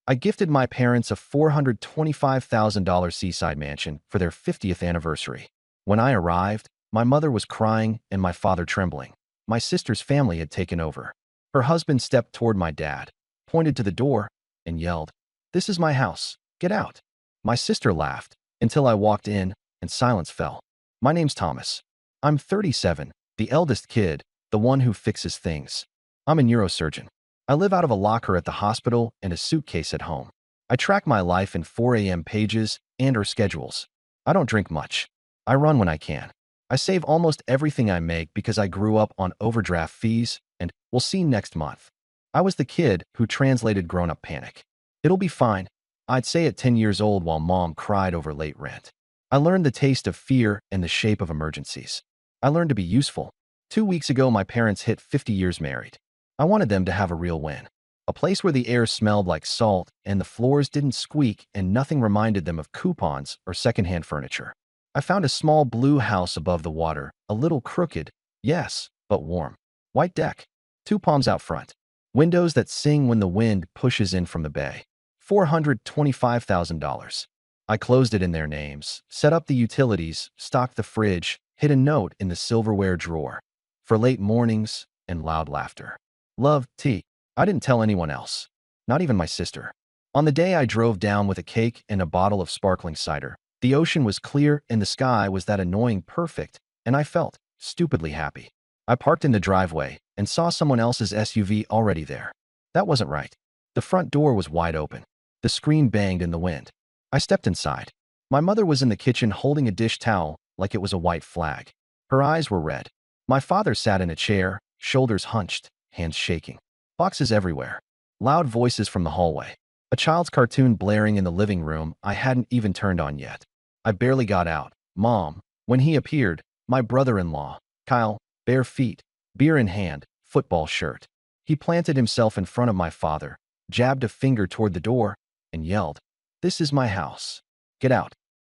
I gifted my parents a $425,000 seaside mansion for their 50th anniversary. When I arrived, my mother was crying and my father trembling. My sister's family had taken over. Her husband stepped toward my dad, pointed to the door, and yelled, "This is my house. Get out." My sister laughed until I walked in and silence fell. My name's Thomas. I'm 37, the eldest kid, the one who fixes things. I'm a neurosurgeon. I live out of a locker at the hospital and a suitcase at home. I track my life in 4 a.m. pages and/or schedules. I don't drink much. I run when I can. I save almost everything I make because I grew up on overdraft fees and we'll see next month. I was the kid who translated grown-up panic. It'll be fine. I'd say at 10 years old while mom cried over late rent. I learned the taste of fear and the shape of emergencies. I learned to be useful. 2 weeks ago, my parents hit 50 years married. I wanted them to have a real win. A place where the air smelled like salt and the floors didn't squeak and nothing reminded them of coupons or secondhand furniture. I found a small blue house above the water, a little crooked, yes, but warm. White deck. 2 palms out front. Windows that sing when the wind pushes in from the bay. $425,000. I closed it in their names, set up the utilities, stocked the fridge, hid a note in the silverware drawer. For late mornings and loud laughter. Love, tea. I didn't tell anyone else. Not even my sister. On the day I drove down with a cake and a bottle of sparkling cider, the ocean was clear and the sky was that annoying perfect, and I felt stupidly happy. I parked in the driveway and saw someone else's SUV already there. That wasn't right. The front door was wide open. The screen banged in the wind. I stepped inside. My mother was in the kitchen holding a dish towel like it was a white flag. Her eyes were red. My father sat in a chair, shoulders hunched, hands shaking. Boxes everywhere. Loud voices from the hallway. A child's cartoon blaring in the living room I hadn't even turned on yet. I barely got out. Mom. When he appeared, my brother-in-law, Kyle, bare feet, beer in hand, football shirt. He planted himself in front of my father, jabbed a finger toward the door, and yelled, "This is my house. Get out."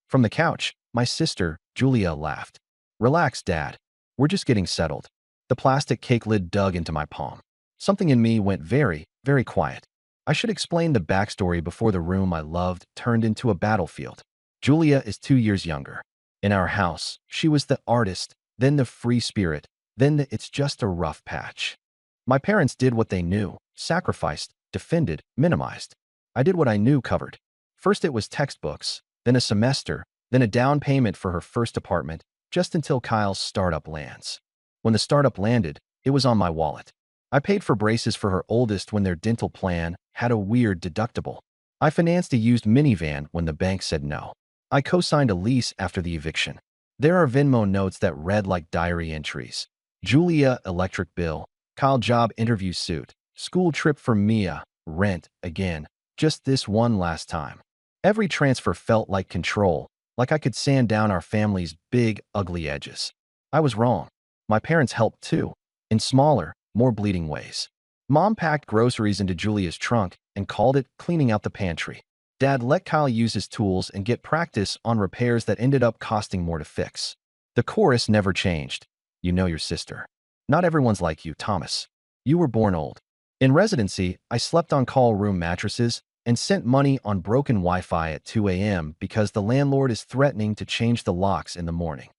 From the couch, my sister, Julia, laughed. "Relax, Dad. We're just getting settled." The plastic cake lid dug into my palm. Something in me went very, very quiet. I should explain the backstory before the room I loved turned into a battlefield. Julia is 2 years younger. In our house, she was the artist, then the free spirit, then the "it's just a rough patch." My parents did what they knew, sacrificed, defended, minimized. I did what I knew covered. First it was textbooks, then a semester, then a down payment for her first apartment, just until Kyle's startup lands. When the startup landed, it was on my wallet. I paid for braces for her oldest when their dental plan had a weird deductible. I financed a used minivan when the bank said no. I co-signed a lease after the eviction. There are Venmo notes that read like diary entries. Julia, electric bill. Kyle, job interview suit. School trip for Mia. Rent, again. Just this one last time. Every transfer felt like control, like I could sand down our family's big, ugly edges. I was wrong. My parents helped too, in smaller, more bleeding ways. Mom packed groceries into Julia's trunk and called it cleaning out the pantry. Dad let Kyle use his tools and get practice on repairs that ended up costing more to fix. The chorus never changed. You know your sister. Not everyone's like you, Thomas. You were born old. In residency, I slept on call room mattresses and sent money on broken Wi-Fi at 2 a.m. because the landlord is threatening to change the locks in the morning.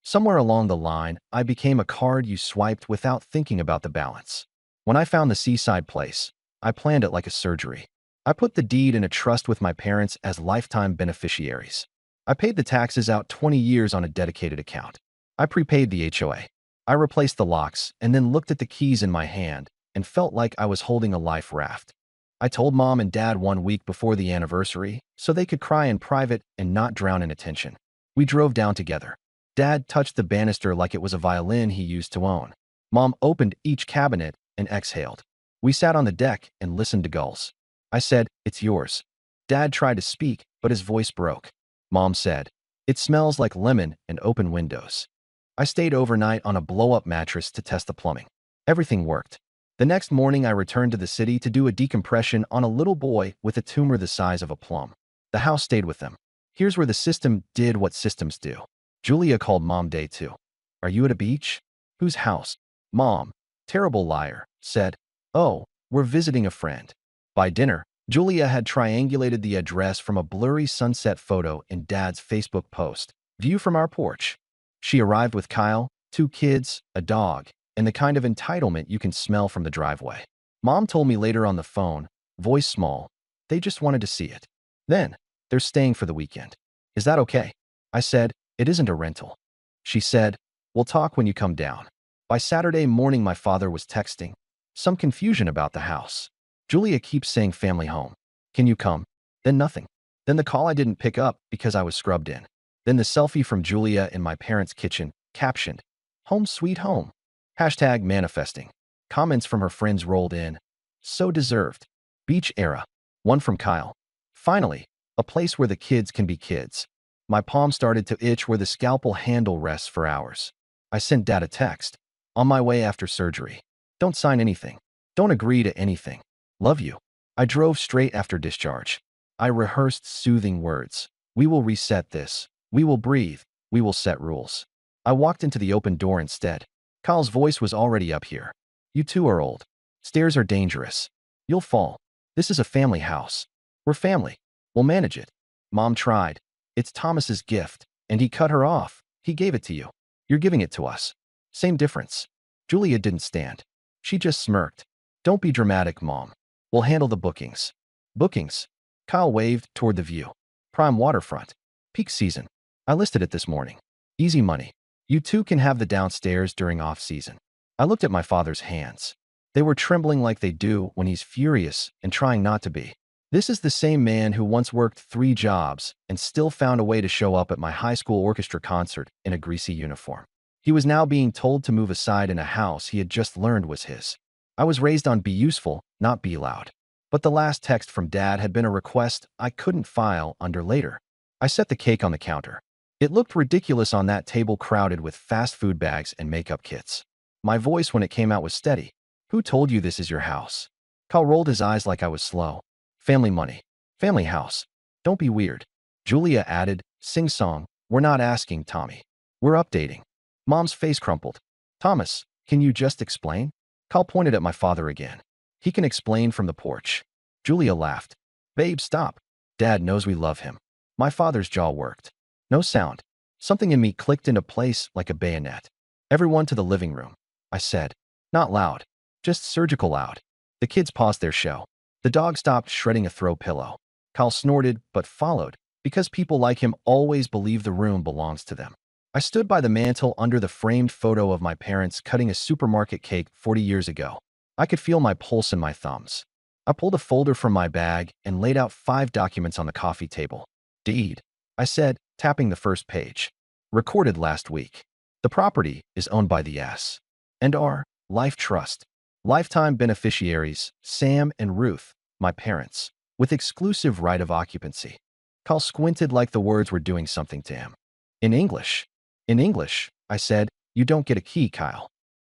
Somewhere along the line, I became a card you swiped without thinking about the balance. When I found the Seaside place, I planned it like a surgery. I put the deed in a trust with my parents as lifetime beneficiaries. I paid the taxes out 20 years on a dedicated account. I prepaid the HOA. I replaced the locks and then looked at the keys in my hand and felt like I was holding a life raft. I told Mom and Dad 1 week before the anniversary so they could cry in private and not drown in attention. We drove down together. Dad touched the banister like it was a violin he used to own. Mom opened each cabinet and exhaled. We sat on the deck and listened to gulls. I said, "It's yours." Dad tried to speak, but his voice broke. Mom said, "It smells like lemon and open windows." I stayed overnight on a blow-up mattress to test the plumbing. Everything worked. The next morning, I returned to the city to do a decompression on a little boy with a tumor the size of a plum. The house stayed with them. Here's where the system did what systems do. Julia called Mom day 2. "Are you at a beach?" "Whose house?" "Mom, terrible liar," said, "Oh, we're visiting a friend." By dinner, Julia had triangulated the address from a blurry sunset photo in Dad's Facebook post. View from our porch. She arrived with Kyle, 2 kids, a dog, and the kind of entitlement you can smell from the driveway. Mom told me later on the phone, voice small, they just wanted to see it. Then, they're staying for the weekend. Is that okay? I said, it isn't a rental. She said, we'll talk when you come down. By Saturday morning, my father was texting. Some confusion about the house. Julia keeps saying family home. Can you come? Then nothing. Then the call I didn't pick up because I was scrubbed in. Then the selfie from Julia in my parents' kitchen, captioned, home sweet home. Hashtag manifesting. Comments from her friends rolled in. So deserved. Beach era. One from Kyle. Finally, a place where the kids can be kids. My palm started to itch where the scalpel handle rests for hours. I sent Dad a text. On my way after surgery. Don't sign anything. Don't agree to anything. Love you. I drove straight after discharge. I rehearsed soothing words. We will reset this. We will breathe. We will set rules. I walked into the open door instead. Kyle's voice was already up here. You two are old. Stairs are dangerous. You'll fall. This is a family house. We're family. We'll manage it. Mom tried. It's Thomas's gift, and he cut her off. He gave it to you. You're giving it to us. Same difference. Julia didn't stand. She just smirked. Don't be dramatic, Mom. We'll handle the bookings. Bookings? Kyle waved toward the view. Prime waterfront. Peak season. I listed it this morning. Easy money. You two can have the downstairs during off-season. I looked at my father's hands. They were trembling like they do when he's furious and trying not to be. This is the same man who once worked 3 jobs and still found a way to show up at my high school orchestra concert in a greasy uniform. He was now being told to move aside in a house he had just learned was his. I was raised on be useful, not be loud. But the last text from Dad had been a request I couldn't file under later. I set the cake on the counter. It looked ridiculous on that table crowded with fast food bags and makeup kits. My voice when it came out was steady. Who told you this is your house? Kyle rolled his eyes like I was slow. Family money. Family house. Don't be weird. Julia added, sing-song, we're not asking, Tommy. We're updating. Mom's face crumpled. Thomas, can you just explain? Kyle pointed at my father again. He can explain from the porch. Julia laughed. Babe, stop. Dad knows we love him. My father's jaw worked. No sound. Something in me clicked into place like a bayonet. Everyone to the living room, I said. Not loud. Just surgical loud. The kids paused their show. The dog stopped shredding a throw pillow. Kyle snorted, but followed, because people like him always believe the room belongs to them. I stood by the mantel under the framed photo of my parents cutting a supermarket cake 40 years ago. I could feel my pulse in my thumbs. I pulled a folder from my bag and laid out 5 documents on the coffee table. Deed, I said, tapping the first page. Recorded last week. The property is owned by the S. and R. Life Trust. Lifetime beneficiaries, Sam and Ruth, my parents, with exclusive right of occupancy. Kyle squinted like the words were doing something to him. In English. In English, I said, you don't get a key, Kyle.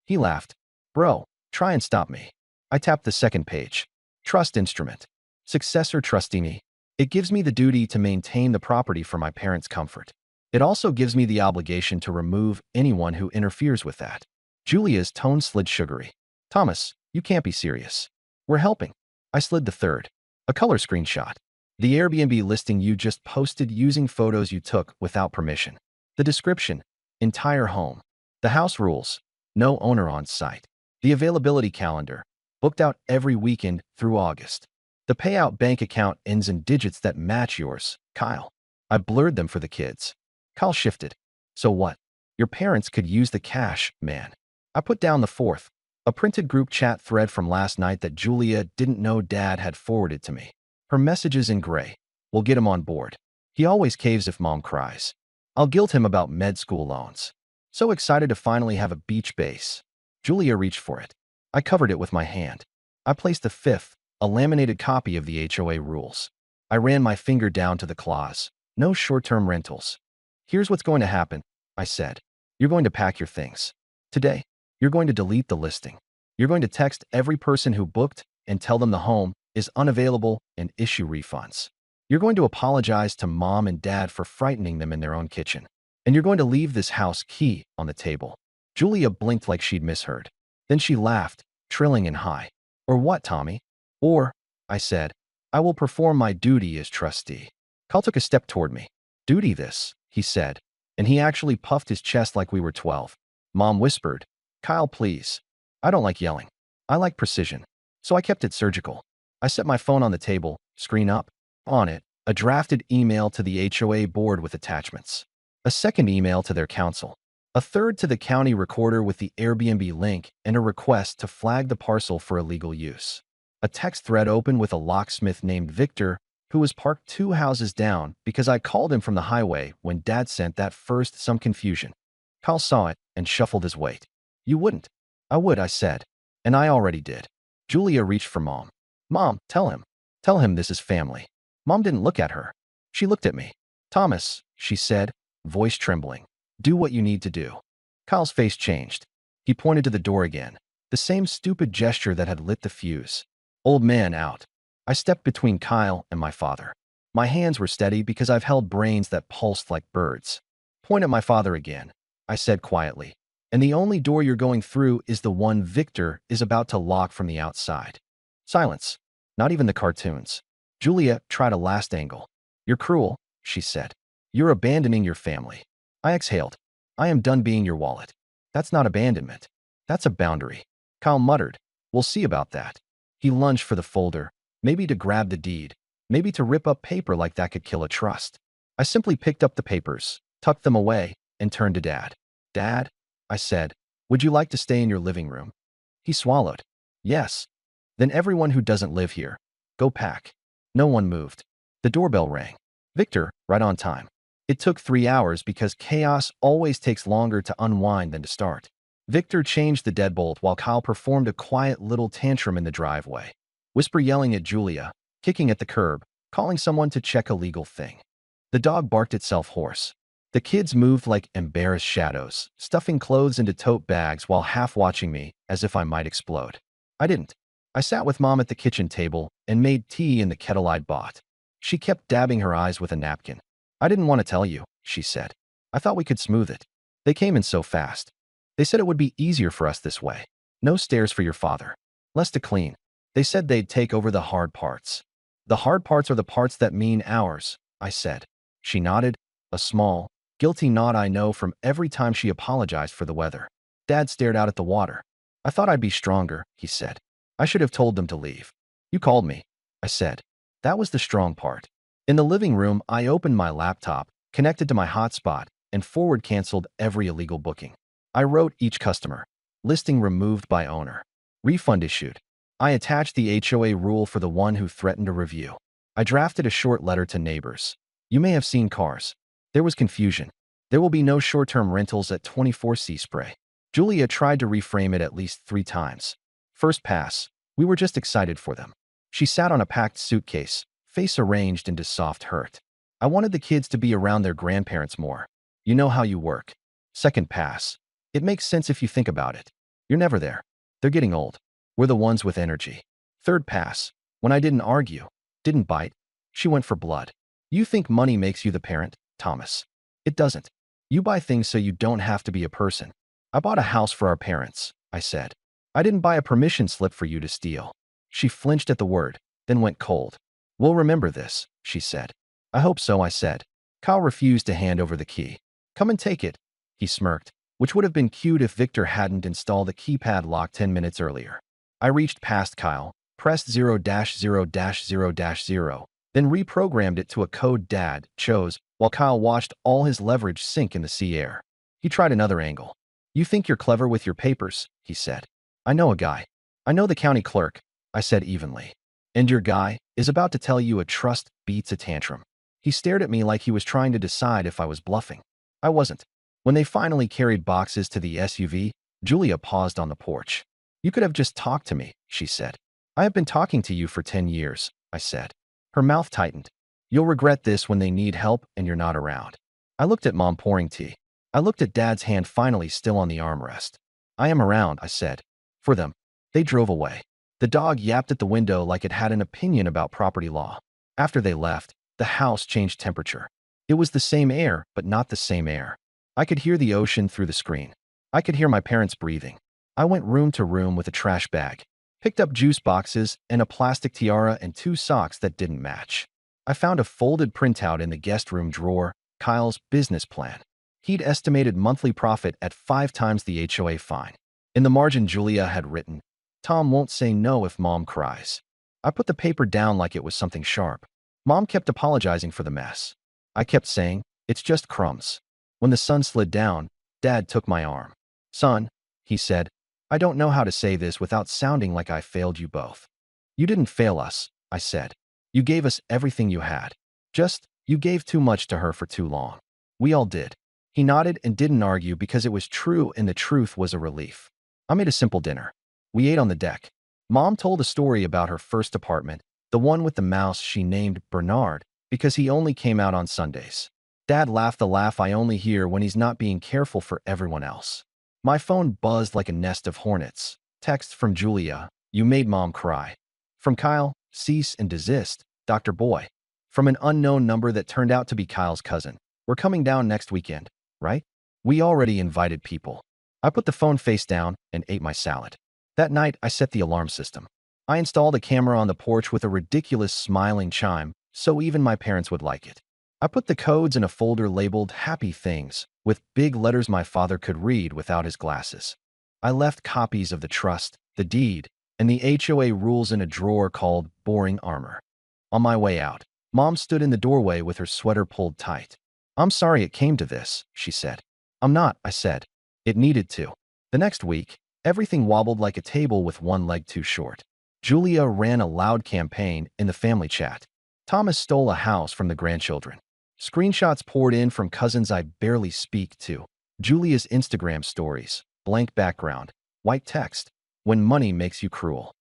He laughed. Bro, try and stop me. I tapped the second page. Trust instrument. Successor trustee. It gives me the duty to maintain the property for my parents' comfort. It also gives me the obligation to remove anyone who interferes with that. Julia's tone slid sugary. Thomas, you can't be serious. We're helping. I slid the third. A color screenshot. The Airbnb listing you just posted using photos you took without permission. The description. Entire home. The house rules. No owner on site. The availability calendar. Booked out every weekend through August. The payout bank account ends in digits that match yours, Kyle. I blurred them for the kids. Kyle shifted. So what? Your parents could use the cash, man. I put down the fourth. A printed group chat thread from last night that Julia didn't know Dad had forwarded to me. Her messages in gray. We'll get him on board. He always caves if Mom cries. I'll guilt him about med school loans. So excited to finally have a beach base. Julia reached for it. I covered it with my hand. I placed the fifth, a laminated copy of the HOA rules. I ran my finger down to the clause. No short-term rentals. Here's what's going to happen, I said. You're going to pack your things. Today, you're going to delete the listing. You're going to text every person who booked and tell them the home is unavailable and issue refunds. You're going to apologize to Mom and Dad for frightening them in their own kitchen. And you're going to leave this house key on the table. Julia blinked like she'd misheard. Then she laughed, trilling and high. Or what, Tommy? Or, I said, I will perform my duty as trustee. Kyle took a step toward me. Duty this, he said, and he actually puffed his chest like we were 12. Mom whispered, Kyle, please. I don't like yelling. I like precision. So I kept it surgical. I set my phone on the table, screen up. On it, a drafted email to the HOA board with attachments. A second email to their council. A third to the county recorder with the Airbnb link and a request to flag the parcel for illegal use. A text thread open with a locksmith named Victor who was parked 2 houses down because I called him from the highway when Dad sent that first some confusion. Kyle saw it and shuffled his weight. You wouldn't. I would, I said. And I already did. Julia reached for Mom. Mom, tell him. Tell him this is family. Mom didn't look at her. She looked at me. Thomas, she said, voice trembling. Do what you need to do. Kyle's face changed. He pointed to the door again. The same stupid gesture that had lit the fuse. Old man out. I stepped between Kyle and my father. My hands were steady because I've held brains that pulsed like birds. Point at my father again, I said quietly. And the only door you're going through is the one Victor is about to lock from the outside. Silence. Not even the cartoons. Julia tried a last angle. You're cruel, she said. You're abandoning your family. I exhaled. I am done being your wallet. That's not abandonment. That's a boundary. Kyle muttered. We'll see about that. He lunged for the folder, maybe to grab the deed, maybe to rip up paper like that could kill a trust. I simply picked up the papers, tucked them away, and turned to Dad. Dad, I said, would you like to stay in your living room? He swallowed. Yes. Then everyone who doesn't live here, go pack. No one moved. The doorbell rang. Victor, right on time. It took 3 hours because chaos always takes longer to unwind than to start. Victor changed the deadbolt while Kyle performed a quiet little tantrum in the driveway. Whisper yelling at Julia, kicking at the curb, calling someone to check a legal thing. The dog barked itself hoarse. The kids moved like embarrassed shadows, stuffing clothes into tote bags while half watching me as if I might explode. I didn't. I sat with Mom at the kitchen table and made tea in the kettle I'd bought. She kept dabbing her eyes with a napkin. I didn't want to tell you, she said. I thought we could smooth it. They came in so fast. They said it would be easier for us this way. No stairs for your father. Less to clean. They said they'd take over the hard parts. The hard parts are the parts that mean ours, I said. She nodded, a small, guilty nod I know from every time she apologized for the weather. Dad stared out at the water. I thought I'd be stronger, he said. I should have told them to leave. You called me, I said. That was the strong part. In the living room, I opened my laptop, connected to my hotspot, and forward canceled every illegal booking. I wrote each customer. Listing removed by owner. Refund issued. I attached the HOA rule for the one who threatened a review. I drafted a short letter to neighbors. You may have seen cars. There was confusion. There will be no short-term rentals at 24 Seaside. Julia tried to reframe it at least 3 times. First pass. We were just excited for them. She sat on a packed suitcase, face arranged into soft hurt. I wanted the kids to be around their grandparents more. You know how you work. Second pass. It makes sense if you think about it. You're never there. They're getting old. We're the ones with energy. Third pass. When I didn't argue, didn't bite, she went for blood. You think money makes you the parent, Thomas. It doesn't. You buy things so you don't have to be a person. I bought a house for our parents, I said. I didn't buy a permission slip for you to steal. She flinched at the word, then went cold. We'll remember this, she said. I hope so, I said. Kyle refused to hand over the key. Come and take it, he smirked, which would have been cute if Victor hadn't installed a keypad lock 10 minutes earlier. I reached past Kyle, pressed 0-0-0-0, then reprogrammed it to a code Dad chose while Kyle watched all his leverage sink in the sea air. He tried another angle. You think you're clever with your papers, he said. I know a guy. I know the county clerk, I said evenly. And your guy is about to tell you a trust beats a tantrum. He stared at me like he was trying to decide if I was bluffing. I wasn't. When they finally carried boxes to the SUV, Julia paused on the porch. You could have just talked to me, she said. I have been talking to you for 10 years, I said. Her mouth tightened. You'll regret this when they need help and you're not around. I looked at Mom pouring tea. I looked at Dad's hand finally still on the armrest. I am around, I said. For them. They drove away. The dog yapped at the window like it had an opinion about property law. After they left, the house changed temperature. It was the same air, but not the same air. I could hear the ocean through the screen. I could hear my parents breathing. I went room to room with a trash bag. Picked up juice boxes and a plastic tiara and 2 socks that didn't match. I found a folded printout in the guest room drawer, Kyle's business plan. He'd estimated monthly profit at 5 times the HOA fine. In the margin, Julia had written, "Tom won't say no if Mom cries." I put the paper down like it was something sharp. Mom kept apologizing for the mess. I kept saying, "It's just crumbs." When the sun slid down, Dad took my arm. "Son," he said, "I don't know how to say this without sounding like I failed you both." "You didn't fail us," I said. "You gave us everything you had. You gave too much to her for too long." "We all did." He nodded and didn't argue because it was true and the truth was a relief. I made a simple dinner. We ate on the deck. Mom told a story about her first apartment, the one with the mouse she named Bernard because he only came out on Sundays. Dad laughed the laugh I only hear when he's not being careful for everyone else. My phone buzzed like a nest of hornets. Text from Julia, "You made Mom cry." From Kyle, "Cease and desist, Dr. Boy." From an unknown number that turned out to be Kyle's cousin, "We're coming down next weekend, right?" We already invited people. I put the phone face down and ate my salad. That night, I set the alarm system. I installed a camera on the porch with a ridiculous smiling chime, so even my parents would like it. I put the codes in a folder labeled "Happy Things" with big letters my father could read without his glasses. I left copies of the trust, the deed, and the HOA rules in a drawer called "Boring Armor." On my way out, Mom stood in the doorway with her sweater pulled tight. "I'm sorry it came to this," she said. "I'm not," I said. "It needed to." The next week, everything wobbled like a table with one leg too short. Julia ran a loud campaign in the family chat. Thomas stole a house from the grandchildren. Screenshots poured in from cousins I barely speak to. Julia's Instagram stories, blank background, white text, "When money makes you cruel."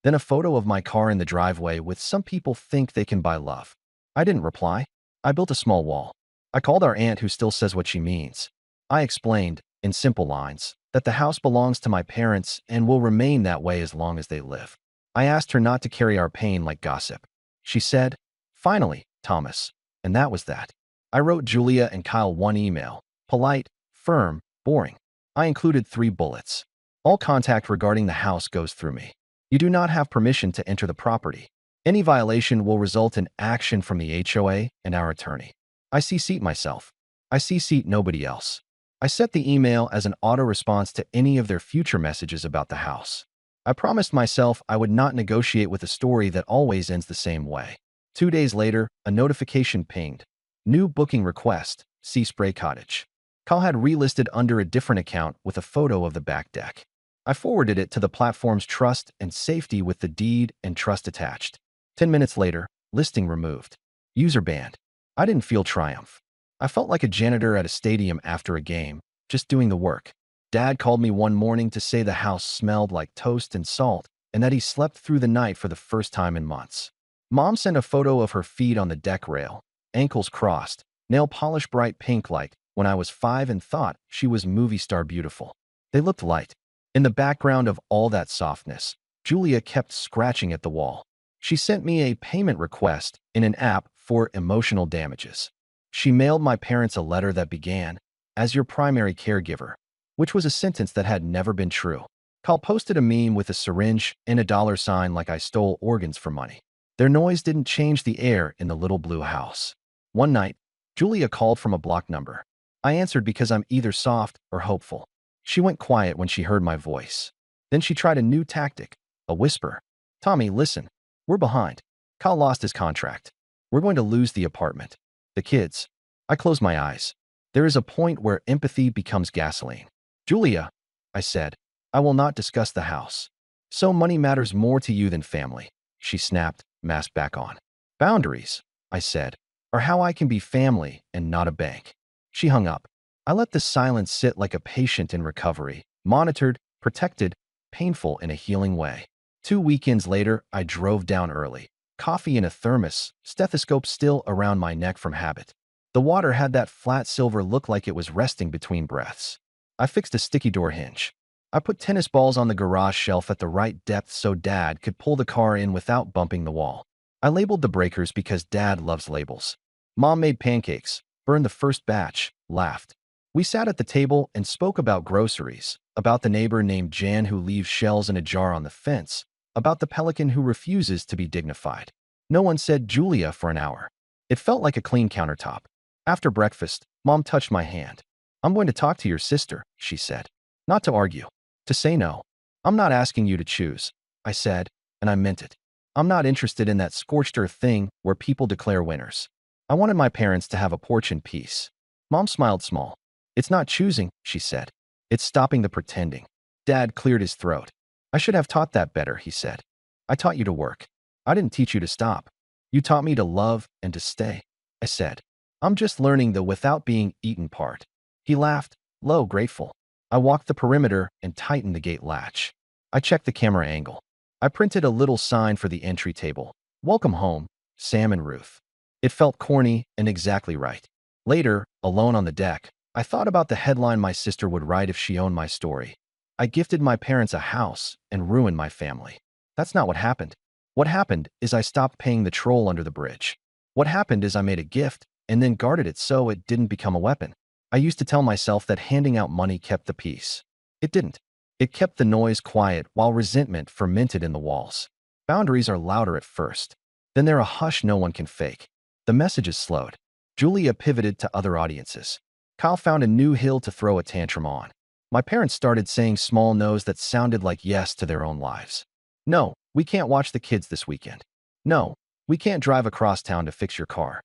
Then a photo of my car in the driveway with "Some people think they can buy love." I didn't reply. I built a small wall. I called our aunt who still says what she means. I explained, in simple lines, that the house belongs to my parents and will remain that way as long as they live. I asked her not to carry our pain like gossip. She said, "Finally, Thomas." And that was that. I wrote Julia and Kyle one email. Polite, firm, boring. I included 3 bullets. All contact regarding the house goes through me. You do not have permission to enter the property. Any violation will result in action from the HOA and our attorney. I CC'd myself. I CC'd nobody else. I set the email as an auto-response to any of their future messages about the house. I promised myself I would not negotiate with a story that always ends the same way. 2 days later, a notification pinged. "New booking request, Sea Spray Cottage." Kyle had relisted under a different account with a photo of the back deck. I forwarded it to the platform's trust and safety with the deed and trust attached. 10 minutes later, listing removed. User banned. I didn't feel triumph. I felt like a janitor at a stadium after a game, just doing the work. Dad called me one morning to say the house smelled like toast and salt and that he slept through the night for the first time in months. Mom sent a photo of her feet on the deck rail, ankles crossed, nail polish bright pink like when I was 5 and thought she was movie star beautiful. They looked light. In the background of all that softness, Julia kept scratching at the wall. She sent me a payment request in an app for emotional damages. She mailed my parents a letter that began, "As your primary caregiver," which was a sentence that had never been true. Kyle posted a meme with a syringe and a $sign like I stole organs for money. Their noise didn't change the air in the little blue house. One night, Julia called from a blocked number. I answered because I'm either soft or hopeful. She went quiet when she heard my voice. Then she tried a new tactic, a whisper. "Tommy, listen. We're behind. Kyle lost his contract. We're going to lose the apartment. The kids." I closed my eyes. There is a point where empathy becomes gasoline. "Julia," I said, "I will not discuss the house." "So money matters more to you than family," she snapped, mask back on. "Boundaries," I said, "are how I can be family and not a bank." She hung up. I let the silence sit like a patient in recovery, monitored, protected, painful in a healing way. 2 weekends later, I drove down early. Coffee in a thermos, stethoscope still around my neck from habit. The water had that flat silver look like it was resting between breaths. I fixed a sticky door hinge. I put tennis balls on the garage shelf at the right depth so Dad could pull the car in without bumping the wall. I labeled the breakers because Dad loves labels. Mom made pancakes, burned the first batch, laughed. We sat at the table and spoke about groceries, about the neighbor named Jan who leaves shells in a jar on the fence, about the pelican who refuses to be dignified. No one said Julia for an hour. It felt like a clean countertop. After breakfast, Mom touched my hand. I'm going to talk to your sister, she said. Not to argue. To say no. I'm not asking you to choose, I said, and I meant it. I'm not interested in that scorched earth thing where people declare winners. I wanted my parents to have a porch in peace. Mom smiled small. It's not choosing, she said. It's stopping the pretending. Dad cleared his throat. I should have taught that better, he said. I taught you to work. I didn't teach you to stop. You taught me to love and to stay, I said. I'm just learning the without being eaten part. He laughed, low, grateful. I walked the perimeter and tightened the gate latch. I checked the camera angle. I printed a little sign for the entry table. Welcome home, Sam and Ruth. It felt corny and exactly right. Later, alone on the deck, I thought about the headline my sister would write if she owned my story. I gifted my parents a house and ruined my family. That's not what happened. What happened is I stopped paying the troll under the bridge. What happened is I made a gift and then guarded it so it didn't become a weapon. I used to tell myself that handing out money kept the peace. It didn't. It kept the noise quiet while resentment fermented in the walls. Boundaries are louder at first. Then they're a hush no one can fake. The messages slowed. Julia pivoted to other audiences. Kyle found a new hill to throw a tantrum on. My parents started saying small no's that sounded like yes to their own lives. No, we can't watch the kids this weekend. No, we can't drive across town to fix your car.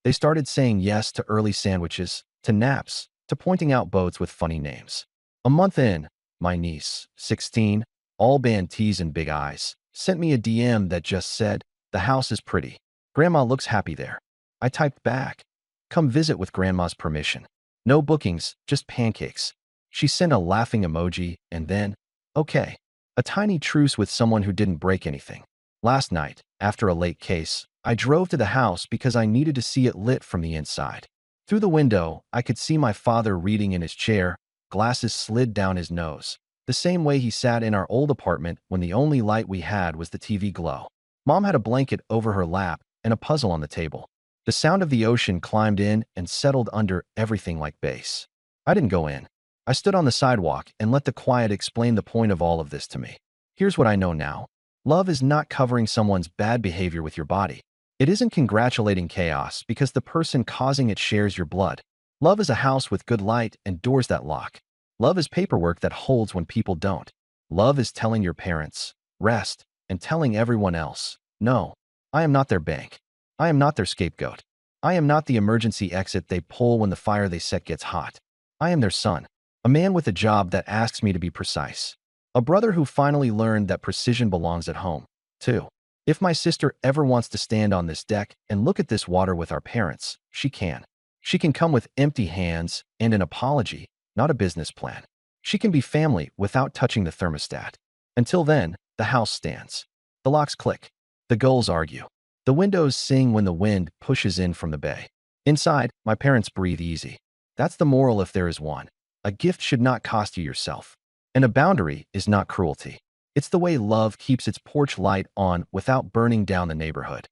They started saying yes to early sandwiches, to naps, to pointing out boats with funny names. A month in, my niece, 16, all band tees and big eyes, sent me a DM that just said, "The house is pretty. Grandma looks happy there." I typed back, "Come visit with Grandma's permission. No bookings, just pancakes." She sent a laughing emoji and then, "Okay." A tiny truce with someone who didn't break anything. Last night, after a late case, I drove to the house because I needed to see it lit from the inside. Through the window, I could see my father reading in his chair, glasses slid down his nose, the same way he sat in our old apartment when the only light we had was the TV glow. Mom had a blanket over her lap and a puzzle on the table. The sound of the ocean climbed in and settled under everything like bass. I didn't go in. I stood on the sidewalk and let the quiet explain the point of all of this to me. Here's what I know now. Love is not covering someone's bad behavior with your body. It isn't congratulating chaos because the person causing it shares your blood. Love is a house with good light and doors that lock. Love is paperwork that holds when people don't. Love is telling your parents, rest, and telling everyone else, no, I am not their bank. I am not their scapegoat. I am not the emergency exit they pull when the fire they set gets hot. I am their son. A man with a job that asks me to be precise. A brother who finally learned that precision belongs at home, too. If my sister ever wants to stand on this deck and look at this water with our parents, she can. She can come with empty hands and an apology, not a business plan. She can be family without touching the thermostat. Until then, the house stands. The locks click. The gulls argue. The windows sing when the wind pushes in from the bay. Inside, my parents breathe easy. That's the moral if there is one. A gift should not cost you yourself. And a boundary is not cruelty. It's the way love keeps its porch light on without burning down the neighborhood.